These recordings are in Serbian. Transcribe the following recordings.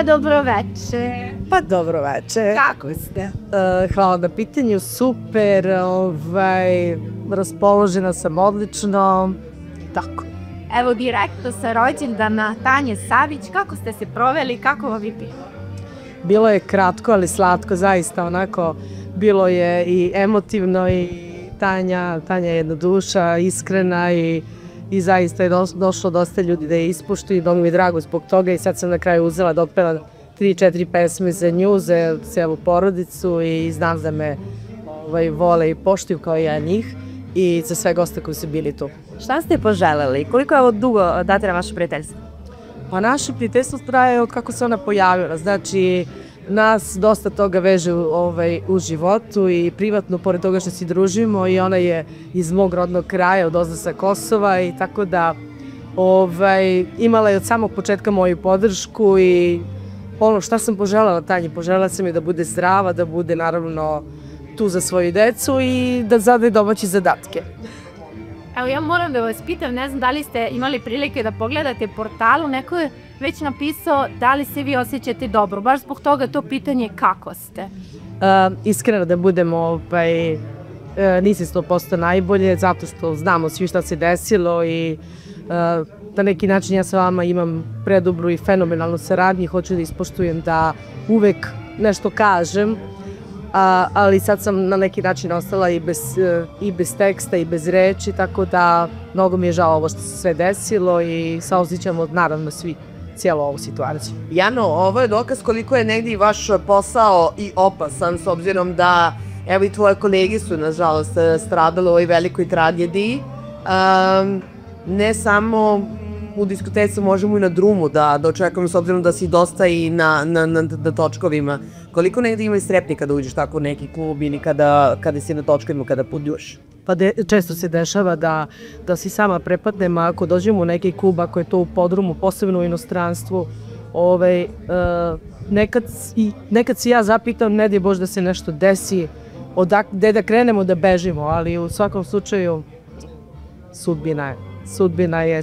Pa dobro veče. Pa dobro veče. Kako ste? Hvala na pitanju, super, raspoložena sam odlično, tako. Evo direktno sa rođendana Tanje Savić, kako ste se proveli, kako vam je bilo? Bilo je kratko, ali slatko, zaista onako, bilo je i emotivno i Tanja je jedna duša, iskrena i zaista je došlo dosta ljudi da je ispuštuju i mnogo mi je drago zbog toga i sad sam na kraju uzela da otpevam 3-4 pesme za nju, za celu porodicu i znam da me vole i poštuju kao ja njih i za sve goste koji su bili tu. Šta ste poželeli? Koliko je ovo dugo datira vaše prijateljstvo? Pa naše prijateljstvo traje od kako se ona pojavila, znači nas dosta toga veže u životu i privatno, pored toga što se družimo i ona je iz mog rodnog kraja, odozdo sa Kosova i tako da imala je od samog početka moju podršku i ono šta sam poželjela Tanji, poželjela sam je da bude zdrava, da bude naravno tu za svoju decu i da zadaje domaće zadatke. Evo ja moram da vas pitam, ne znam da li ste imali prilike da pogledate portalu, neko je već napisao da li se vi osjećate dobro, baš zbog toga to pitanje kako ste? Iskreno da budemo, nisi 100% najbolje, zato što znamo svi šta se desilo i na neki način ja sa vama imam predobru i fenomenalnu saradnju i hoću da ispoštujem da uvek nešto kažem, ali sad sam na neki način ostala i bez teksta i bez reči, tako da mnogo mi je žao ovo što se sve desilo i saosećamo naravno svi cijelu ovu situaciju. Jano, ovo je dokaz koliko je negdje i vaš posao i opasan, s obzirom da evo i tvoje kolege su nažalost stradale u ovoj velikoj tragediji. Ne samo u diskotecu, možemo i na drumu da očekujemo, s obzirom da si dosta i na točkovima. Koliko negdje ima i strepni kada uđeš tako u neki klub ili kada si na točkovima, kada putuješ? Pa često se dešava da si sama prepadnem, a ako dođemo u neki klub, ako je to u podrumu, posebno u inostranstvu, nekad si ja zapitam, ne daj Bože da se nešto desi, gde da krenemo da bežimo, ali u svakom slučaju sudbina je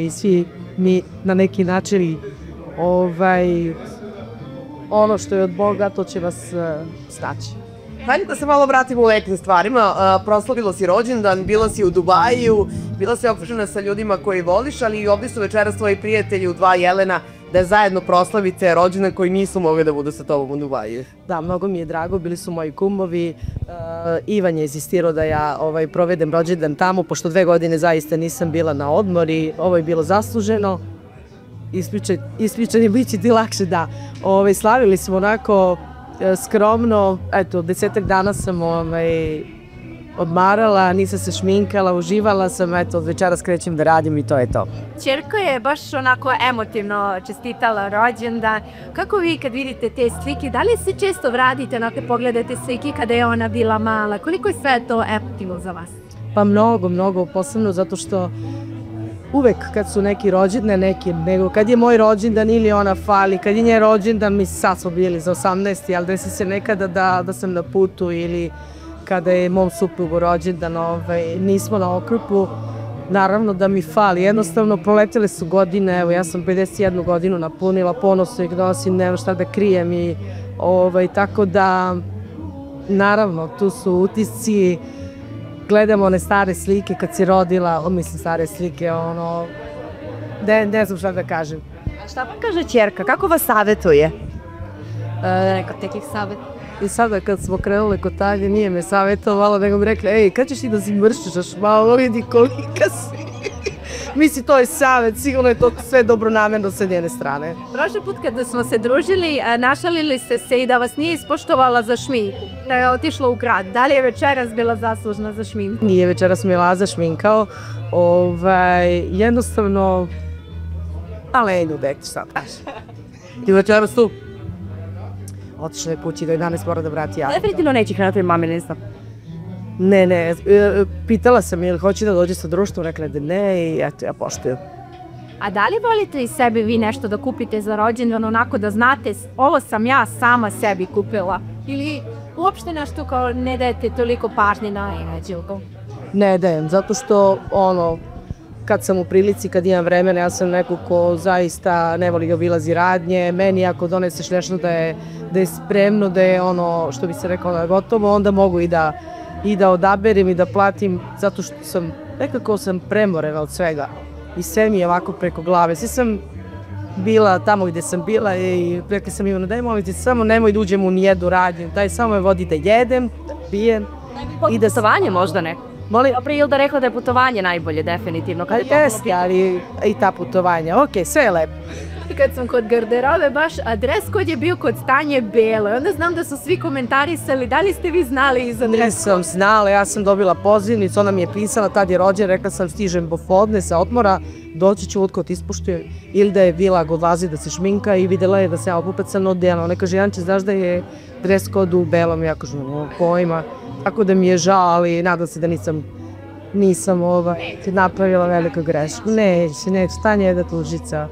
i svi mi na neki način ono što je od Boga, to će vas staći. Hajde da se malo vratimo u nekim stvarima. Proslavila si rođendan, bila si u Dubaju, bila si okružena sa ljudima koji voliš, ali i ovdje su večeras tvoji prijatelji u Dva Jelena da zajedno proslavite rođendan koji nisu mogli da budu sa tobom u Dubaju. Da, mnogo mi je drago, bili su moji kumovi. Ivan je insistirao da ja provedem rođendan tamo, pošto 2 godine zaista nisam bila na odmor i ovo je bilo zasluženo. Ispričani bit će ti lakše, da. Slavili smo onako skromno, eto, 10 dana sam odmarala, nisam se šminkala, uživala sam, eto, od večeras krećem da radim i to je to. Ćerka je baš onako emotivno čestitala rođendan. Kako vi kad vidite te slike, da li se često vratite, onako pogledate slike kada je ona bila mala, koliko je sve to emotivno za vas? Pa mnogo, posebno zato što uvek kad su neki rođendan, nego kad je moj rođendan ili ona fali, kad je njen rođendan, mi sad smo bili za 18. ali desi se nekada da sam na putu ili kada je mom suprugu rođendan, nismo na okupu, naravno da mi fali. Jednostavno proletele su godine, evo ja sam 51 godinu napunila, ponosno ih nosim, nema šta da krijem i tako da, naravno, tu su utisci. Gledamo one stare slike kad si rodila, mislim stare slike, ne znam šta da kažem. A šta vam kaže ćerka, kako vas savjetuje? Neko tekih savjet. I sada kad smo krenule kod Tanje, nije me savjetovala, nego mi rekla, ej, kad ćeš ti da si mršćeš, malo vidi kolika si. Mislim, to je savjet, sigurno je to sve dobronamerno sa njene strane. Prošli put kada smo se družili, našalili ste se i da vas nije ispoštovala za šminku, da je otišla u grad. Da li je večeras bila zaslužna za šminku? Nije večeras me Laza šminkao, jednostavno, Alenju dek, šta kaži. Ti večeras tu? Otišla je kući, da je danas mora da vrati ja. Definitivno neće krenuti mami, nisam. Ne, pitala sam je li hoće da dođe sa društvom, rekla da ne i eto, ja poštujem. A da li volite i sebi vi nešto da kupite za rođendan, onako da znate, ovo sam ja sama sebi kupila? Ili uopšte nešto kao ne dajete toliko pažnje na imeđu? Ne dajem, zato što, kad sam u prilici, kad imam vremena, ja sam neko ko zaista ne voli obilazi radnje. Meni ako doneseš nešto da je spremno, da je ono što bi se rekao da je gotovo, onda mogu i da odaberem i da platim, zato što nekako sam premorena od svega i sve mi je ovako preko glave. Sve sam bila tamo gde sam bila i rekla sam Ivana, daj molim ti, samo nemoj da uđem u nijednu radnju, daj samo me vodi da jedem, da pijem I da putovanje možda neko. Molim? Dobro, Ilda rekla da je putovanje najbolje, definitivno. Jeste, ali i ta putovanja, ok, sve je lepo. Kad sam kod garderobe, baš adres kod je bio kod Tanje Belo. I onda znam da su svi komentarisali, da li ste vi znali za adres? Nisam znala, ja sam dobila pozivnicu, ona mi je pisala, tad je rođen, rekla sam stižem popodne sa odmora, doći ću utko ti ispuštujem. Ili da je bila odlazi da se šminka i videla je da se ja opupecano odjela. Ona kaže, Janče, znaš da je dres kod u belom? Ja kažem, pojma. Tako da mi je žao, ali nadam se da nisam napravila veliku grešku. Neće, Tanja je da tužica.